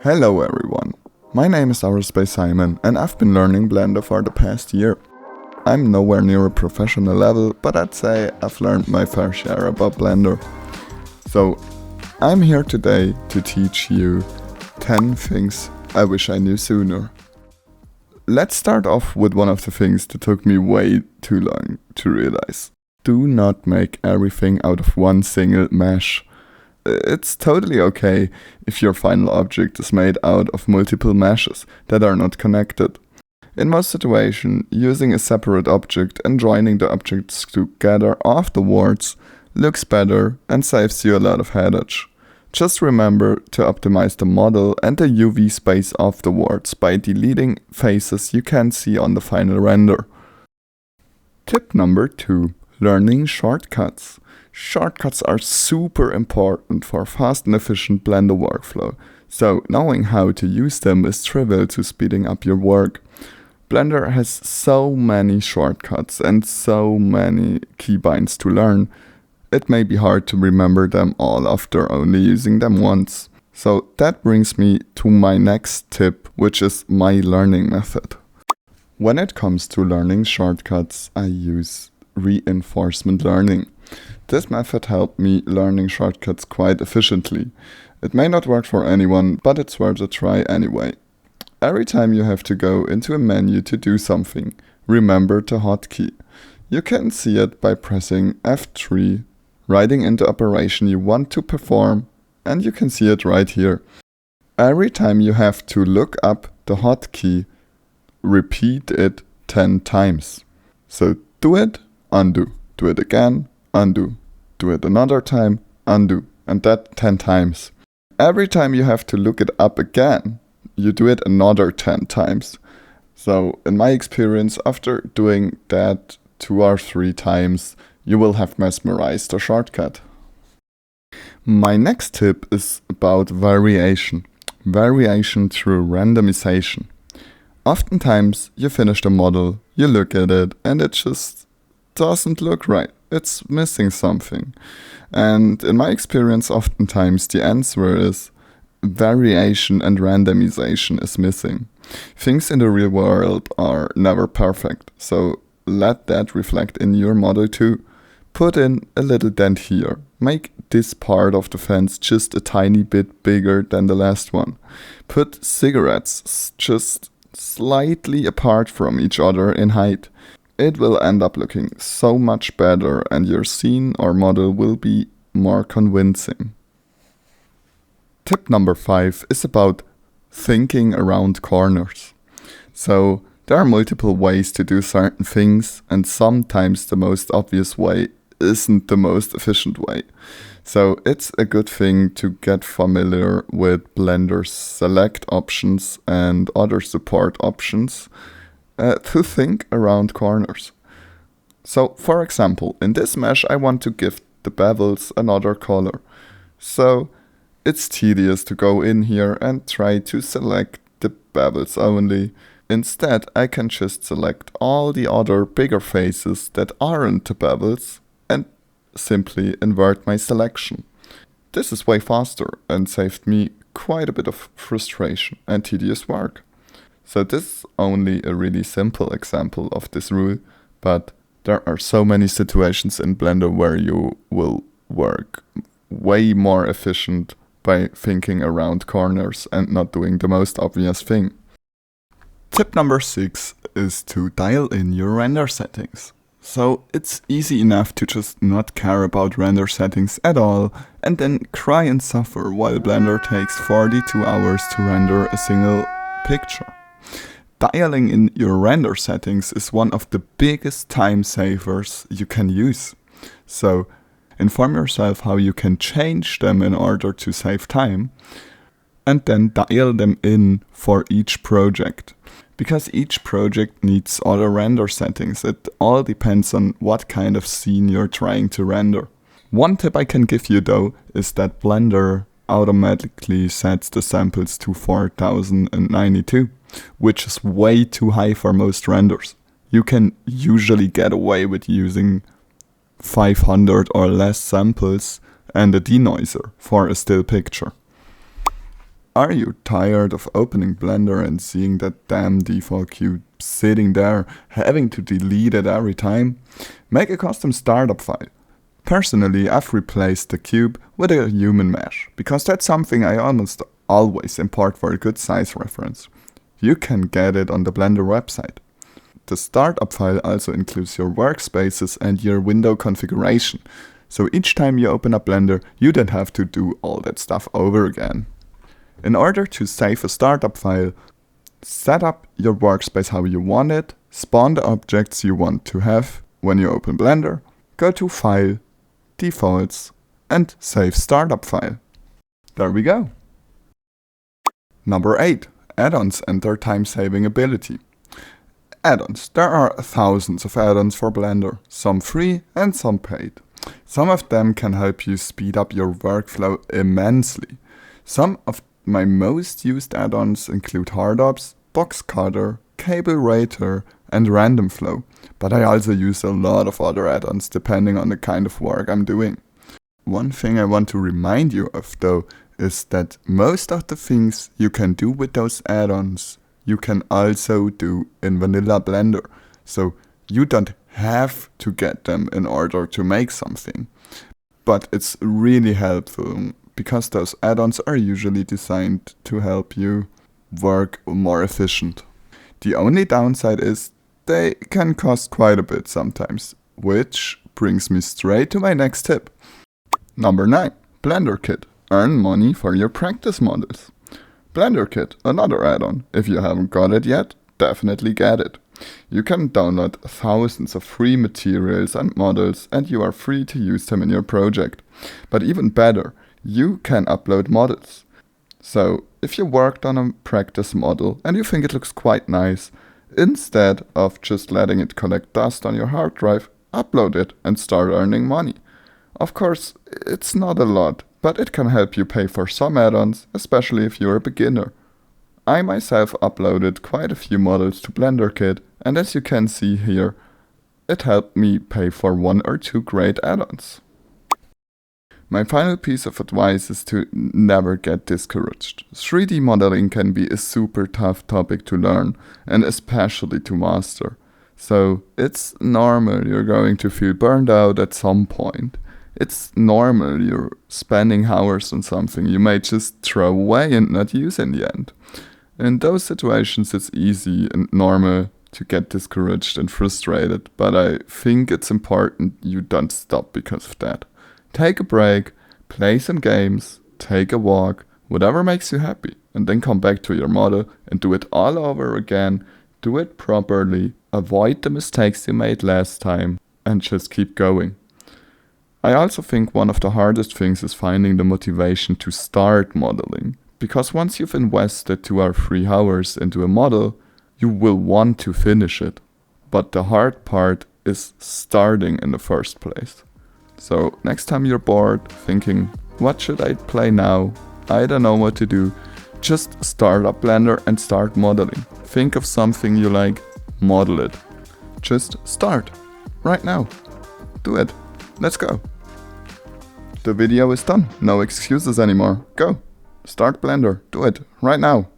Hello everyone, my name is Aerospace Simon and I've been learning Blender for the past year. I'm nowhere near a professional level, but I'd say I've learned my fair share about Blender. So I'm here today to teach you 10 things I wish I knew sooner. Let's start off with one of the things that took me way too long to realize. Do not make everything out of one single mesh. It's totally okay if your final object is made out of multiple meshes that are not connected. In most situations, using a separate object and joining the objects together afterwards looks better and saves you a lot of headache. Just remember to optimize the model and the UV space afterwards by deleting faces you can't see on the final render. Tip number 2. Learning shortcuts. Shortcuts are super important for fast and efficient Blender workflow, so knowing how to use them is trivial to speeding up your work. Blender has so many shortcuts and so many keybinds to learn, it may be hard to remember them all after only using them once. So that brings me to my next tip, which is my learning method. When it comes to learning shortcuts, I use reinforcement learning. This method helped me learning shortcuts quite efficiently. It may not work for anyone, but it's worth a try anyway. Every time you have to go into a menu to do something, remember the hotkey. You can see it by pressing F3, writing in the operation you want to perform, and you can see it right here. Every time you have to look up the hotkey, repeat it 10 times. So do it, undo, do it again, undo, do it another time, undo, and that 10 times. Every time you have to look it up again, you do it another 10 times. So in my experience, after doing that 2 or 3 times, you will have mesmerized the shortcut. My next tip is about variation. Variation through randomization. Oftentimes, you finish the model, you look at it, and it just doesn't look right. It's missing something. And in my experience, oftentimes the answer is variation and randomization is missing. Things in the real world are never perfect, so let that reflect in your model too. Put in a little dent here. Make this part of the fence just a tiny bit bigger than the last one. Put cigarettes just slightly apart from each other in height. It will end up looking so much better and your scene or model will be more convincing. Tip number 5 is about thinking around corners. So there are multiple ways to do certain things, and sometimes the most obvious way isn't the most efficient way. So it's a good thing to get familiar with Blender's select options and other support options to think around corners. So for example, in this mesh I want to give the bevels another color. So it's tedious to go in here and try to select the bevels only. Instead, I can just select all the other bigger faces that aren't the bevels and simply invert my selection. This is way faster and saved me quite a bit of frustration and tedious work. So this is only a really simple example of this rule, but there are so many situations in Blender where you will work way more efficient by thinking around corners and not doing the most obvious thing. Tip number 6 is to dial in your render settings. So it's easy enough to just not care about render settings at all and then cry and suffer while Blender takes 42 hours to render a single picture. Dialing in your render settings is one of the biggest time savers you can use. So inform yourself how you can change them in order to save time, and then dial them in for each project. Because each project needs other render settings, it all depends on what kind of scene you're trying to render. One tip I can give you though is that Blender automatically sets the samples to 4092, which is way too high for most renders. You can usually get away with using 500 or less samples and a denoiser for a still picture. Are you tired of opening Blender and seeing that damn default cube sitting there, having to delete it every time? Make a custom startup file. Personally, I've replaced the cube with a human mesh, because that's something I almost always import for a good size reference. You can get it on the Blender website. The startup file also includes your workspaces and your window configuration, so each time you open up Blender, you don't have to do all that stuff over again. In order to save a startup file, set up your workspace how you want it, spawn the objects you want to have when you open Blender, go to File, Defaults, and Save Startup File. There we go. Number 8. Add-ons and their time-saving ability. Add-ons. There are thousands of add-ons for Blender, some free and some paid. Some of them can help you speed up your workflow immensely. Some of my most used add-ons include Hardops, Box Cutter, Cable Rater, and Random Flow, but I also use a lot of other add-ons depending on the kind of work I'm doing. One thing I want to remind you of though is that most of the things you can do with those add-ons you can also do in vanilla Blender, so you don't have to get them in order to make something. But it's really helpful because those add-ons are usually designed to help you work more efficient. The only downside is they can cost quite a bit sometimes, which brings me straight to my next tip. Number 9. Blender Kit. Earn money for your practice models. Blender Kit, another add-on. If you haven't got it yet, definitely get it. You can download thousands of free materials and models and you are free to use them in your project. But even better, you can upload models. So, if you worked on a practice model and you think it looks quite nice, instead of just letting it collect dust on your hard drive, upload it and start earning money. Of course, it's not a lot, but it can help you pay for some add-ons, especially if you're a beginner. I myself uploaded quite a few models to Blender Kit, and as you can see here, it helped me pay for 1 or 2 great add-ons. My final piece of advice is to never get discouraged. 3D modeling can be a super tough topic to learn, and especially to master. So it's normal you're going to feel burned out at some point. It's normal you're spending hours on something you may just throw away and not use in the end. In those situations it's easy and normal to get discouraged and frustrated, but I think it's important you don't stop because of that. Take a break, play some games, take a walk, whatever makes you happy, and then come back to your model and do it all over again, do it properly, avoid the mistakes you made last time, and just keep going. I also think one of the hardest things is finding the motivation to start modeling, because once you've invested 2 or 3 hours into a model, you will want to finish it. But the hard part is starting in the first place. So next time you're bored, thinking, what should I play now? I don't know what to do. Just start up Blender and start modeling. Think of something you like, model it. Just start. Right now. Do it. Let's go. The video is done. No excuses anymore. Go. Start Blender. Do it. Right now.